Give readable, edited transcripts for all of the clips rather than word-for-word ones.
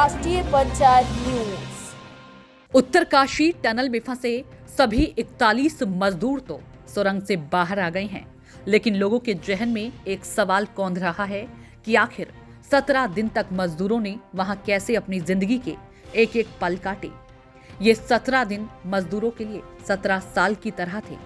राष्ट्रीय panchayat news. Uttarkashi tunnel में फंसे सभी 41 मजदूर तो सुरंग से बाहर आ गए हैं, लेकिन लोगों के जहन में एक सवाल कौंध रहा है कि आखिर 17 दिन तक मजदूरों ने वहां कैसे अपनी जिंदगी के एक एक पल काटे। ये 17 दिन मजदूरों के लिए 17 साल की तरह थे।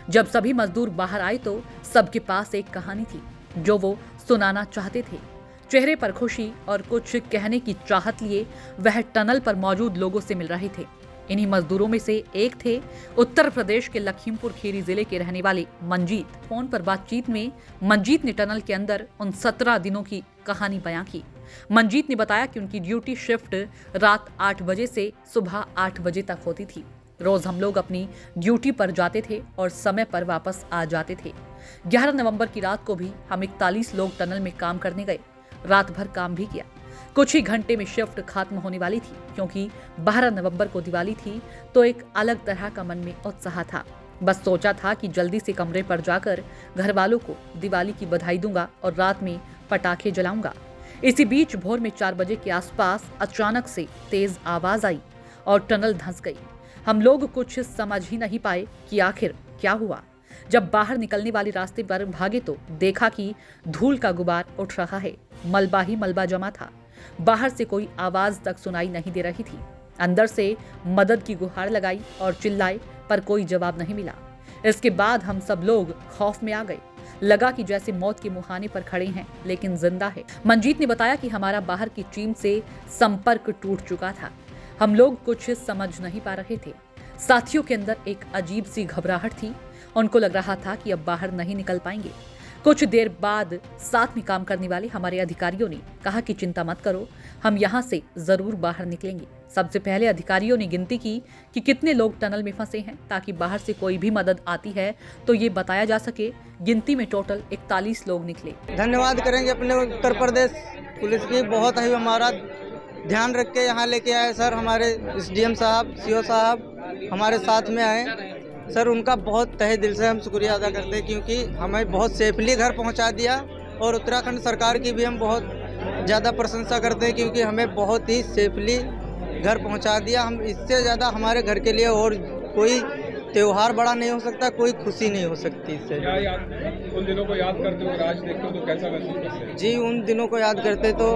जब सभी मजदूर बाहर आए तो सबके पास एक कहानी थी जो वो सुनाना चाहते थे। चेहरे पर खुशी और कुछ कहने की चाहत लिए वह टनल पर मौजूद लोगों से मिल रहे थे। इन्हीं मजदूरों में से एक थे उत्तर प्रदेश के लखीमपुर खीरी जिले के रहने वाले मंजीत। फोन पर बातचीत में मंजीत ने टनल के अंदर उन 17 दिनों की कहानी बयां की। मंजीत ने बताया कि उनकी ड्यूटी शिफ्ट रात 8 बजे से सुबह 8 बजे तक होती थी। रोज हम लोग अपनी ड्यूटी पर जाते थे और समय पर वापस आ जाते थे। 11 नवंबर की रात को भी हम 41 लोग टनल में काम करने गए। रात भर काम भी किया। कुछ ही घंटे में शिफ्ट खत्म होने वाली थी, क्योंकि 12 नवंबर को दिवाली थी तो एक अलग तरह का मन में उत्साह था। बस सोचा था कि जल्दी से कमरे पर जाकर घर वालों को दिवाली की बधाई दूंगा और रात में पटाखे जलाऊंगा। इसी बीच भोर में 4 बजे के आसपास अचानक से तेज आवाज आई और टनल धंस गई। हम लोग कुछ समझ ही नहीं पाए कि आखिर क्या हुआ। जब बाहर निकलने वाले रास्ते पर भागे तो देखा कि धूल का गुबार उठ रहा है। मलबा ही मलबा जमा था। बाहर से कोई आवाज तक सुनाई नहीं दे रही थी। अंदर से मदद की गुहार लगाई और चिल्लाए, पर कोई जवाब नहीं मिला। इसके बाद हम सब लोग खौफ में आ गए। लगा कि जैसे मौत के मुहाने पर खड़े हैं, लेकिन जिंदा है। मंजीत ने बताया कि हमारा बाहर की टीम से संपर्क टूट चुका था। हम लोग कुछ समझ नहीं पा रहे थे। साथियों के अंदर एक अजीब सी घबराहट थी। उनको लग रहा था कि अब बाहर नहीं निकल पाएंगे। कुछ देर बाद साथ में काम करने वाले हमारे अधिकारियों ने कहा कि चिंता मत करो, हम यहाँ से जरूर बाहर निकलेंगे। सबसे पहले अधिकारियों ने गिनती की कि कितने लोग टनल में फंसे हैं, ताकि बाहर से कोई भी मदद आती है तो ये बताया जा सके। गिनती में टोटल 41 लोग निकले। धन्यवाद करेंगे अपने उत्तर प्रदेश पुलिस की, बहुत ही हमारा ध्यान रख के यहाँ लेके आए सर। हमारे SDM साहब, CO साहब हमारे साथ में आए सर। उनका बहुत तहे दिल से हम शुक्रिया अदा करते हैं, क्योंकि हमें बहुत सेफली घर पहुँचा दिया। और उत्तराखंड सरकार की भी हम बहुत ज़्यादा प्रशंसा करते हैं, क्योंकि हमें बहुत ही सेफली घर पहुँचा दिया। हम इससे ज़्यादा हमारे घर के लिए और कोई त्योहार बड़ा नहीं हो सकता, कोई खुशी नहीं हो सकती इससे। उन दिनों को याद करते हो, आज देखते हो तो कैसा महसूस करते हैं? जी, उन दिनों को याद करते तो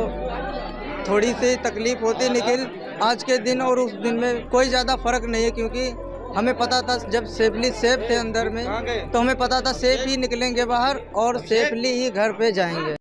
थोड़ी सी तकलीफ होती, लेकिन आज के दिन और उस दिन में कोई ज़्यादा फर्क नहीं है, क्योंकि हमें पता था जब सेफली सेफ थे अंदर में, तो हमें पता था सेफ ही निकलेंगे बाहर और सेफली ही घर पे जाएंगे।